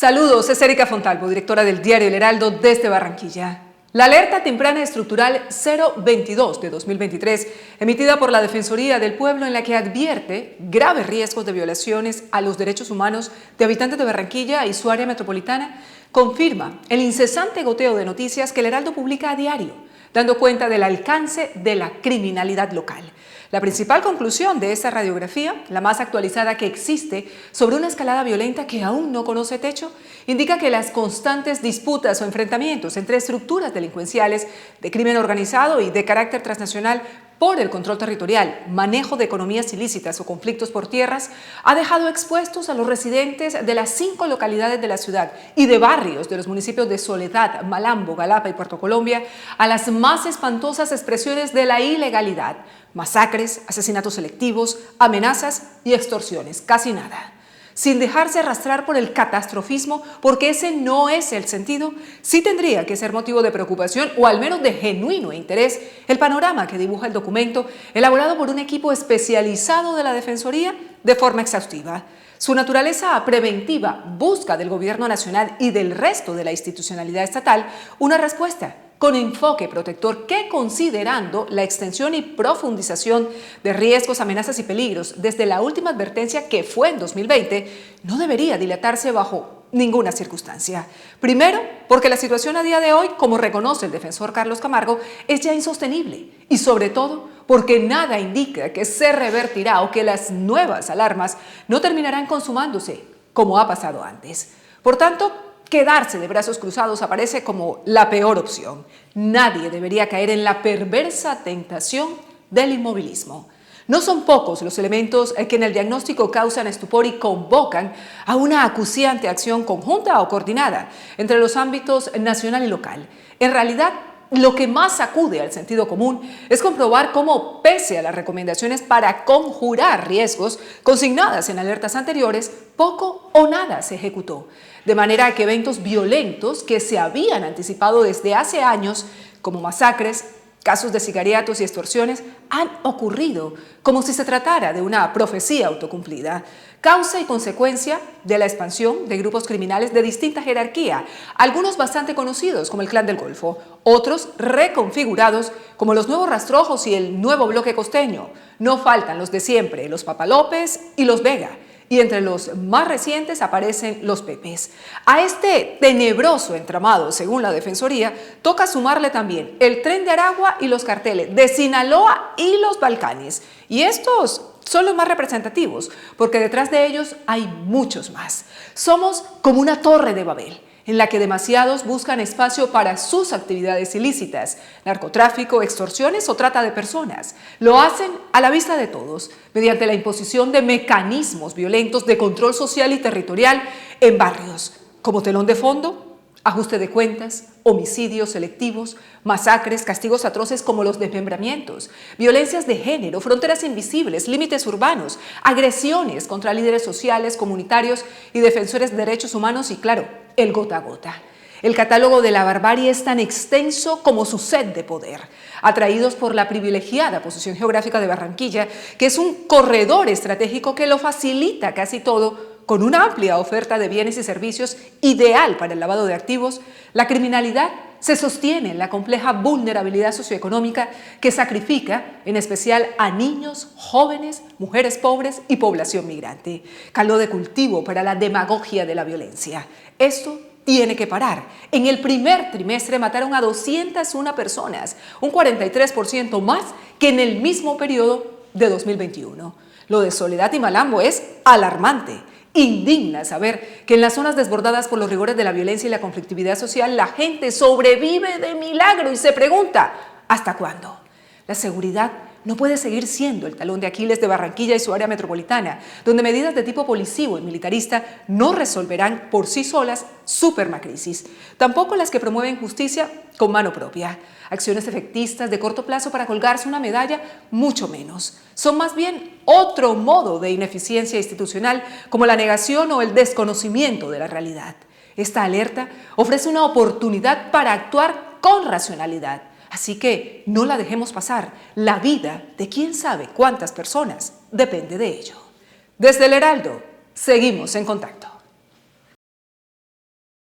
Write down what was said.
Saludos, es Erika Fontalvo, directora del diario El Heraldo desde Barranquilla. La alerta temprana estructural 022 de 2023, emitida por la Defensoría del Pueblo, en la que advierte graves riesgos de violaciones a los derechos humanos de habitantes de Barranquilla y su área metropolitana, confirma el incesante goteo de noticias que El Heraldo publica a diario, dando cuenta del alcance de la criminalidad local. La principal conclusión de esta radiografía, la más actualizada que existe sobre una escalada violenta que aún no conoce techo, indica que las constantes disputas o enfrentamientos entre estructuras delincuenciales de crimen organizado y de carácter transnacional por el control territorial, manejo de economías ilícitas o conflictos por tierras, ha dejado expuestos a los residentes de las 5 localidades de la ciudad y de barrios de los municipios de Soledad, Malambo, Galapa y Puerto Colombia a las más espantosas expresiones de la ilegalidad: masacres, asesinatos selectivos, amenazas y extorsiones, casi nada. Sin dejarse arrastrar por el catastrofismo, porque ese no es el sentido, sí tendría que ser motivo de preocupación o al menos de genuino interés el panorama que dibuja el documento elaborado por un equipo especializado de la Defensoría de forma exhaustiva. Su naturaleza preventiva busca del Gobierno Nacional y del resto de la institucionalidad estatal una respuesta con enfoque protector que, considerando la extensión y profundización de riesgos, amenazas y peligros desde la última advertencia, que fue en 2020, no debería dilatarse bajo ninguna circunstancia. Primero, porque la situación a día de hoy, como reconoce el defensor Carlos Camargo, es ya insostenible, y sobre todo porque nada indica que se revertirá o que las nuevas alarmas no terminarán consumándose, como ha pasado antes. Por tanto, quedarse de brazos cruzados aparece como la peor opción. Nadie debería caer en la perversa tentación del inmovilismo. No son pocos los elementos que en el diagnóstico causan estupor y convocan a una acuciante acción conjunta o coordinada entre los ámbitos nacional y local. En realidad, lo que más acude al sentido común es comprobar cómo, pese a las recomendaciones para conjurar riesgos consignadas en alertas anteriores, poco o nada se ejecutó. De manera que eventos violentos que se habían anticipado desde hace años, como masacres, casos de sicariatos y extorsiones, han ocurrido como si se tratara de una profecía autocumplida, causa y consecuencia de la expansión de grupos criminales de distinta jerarquía, algunos bastante conocidos como el Clan del Golfo, otros reconfigurados como los Nuevos Rastrojos y el Nuevo Bloque Costeño. No faltan los de siempre, los Papa López y los Vega, y entre los más recientes aparecen los Pepes. A este tenebroso entramado, según la Defensoría, toca sumarle también el Tren de Aragua y los carteles de Sinaloa y los Balcanes. Y estos son los más representativos, porque detrás de ellos hay muchos más. Somos como una torre de Babel, en la que demasiados buscan espacio para sus actividades ilícitas: narcotráfico, extorsiones o trata de personas. Lo hacen a la vista de todos, mediante la imposición de mecanismos violentos de control social y territorial en barrios, como telón de fondo, ajuste de cuentas, homicidios selectivos, masacres, castigos atroces como los desmembramientos, violencias de género, fronteras invisibles, límites urbanos, agresiones contra líderes sociales, comunitarios y defensores de derechos humanos y, claro, el gota a gota. El catálogo de la barbarie es tan extenso como su sed de poder, atraídos por la privilegiada posición geográfica de Barranquilla, que es un corredor estratégico que lo facilita casi todo, con una amplia oferta de bienes y servicios ideal para el lavado de activos. La criminalidad se sostiene en la compleja vulnerabilidad socioeconómica que sacrifica en especial a niños, jóvenes, mujeres pobres y población migrante, caldo de cultivo para la demagogia de la violencia. Esto tiene que parar. En el primer trimestre mataron a 201 personas, un 43% más que en el mismo periodo de 2021. Lo de Soledad y Malambo es alarmante. Indigna saber que en las zonas desbordadas por los rigores de la violencia y la conflictividad social, la gente sobrevive de milagro y se pregunta: ¿hasta cuándo? La seguridad no puede seguir siendo el talón de Aquiles de Barranquilla y su área metropolitana, donde medidas de tipo policivo y militarista no resolverán por sí solas su permacrisis. Tampoco las que promueven justicia con mano propia. Acciones efectistas de corto plazo para colgarse una medalla, mucho menos. Son más bien otro modo de ineficiencia institucional, como la negación o el desconocimiento de la realidad. Esta alerta ofrece una oportunidad para actuar con racionalidad. Así que no la dejemos pasar. La vida de quién sabe cuántas personas depende de ello. Desde El Heraldo, seguimos en contacto.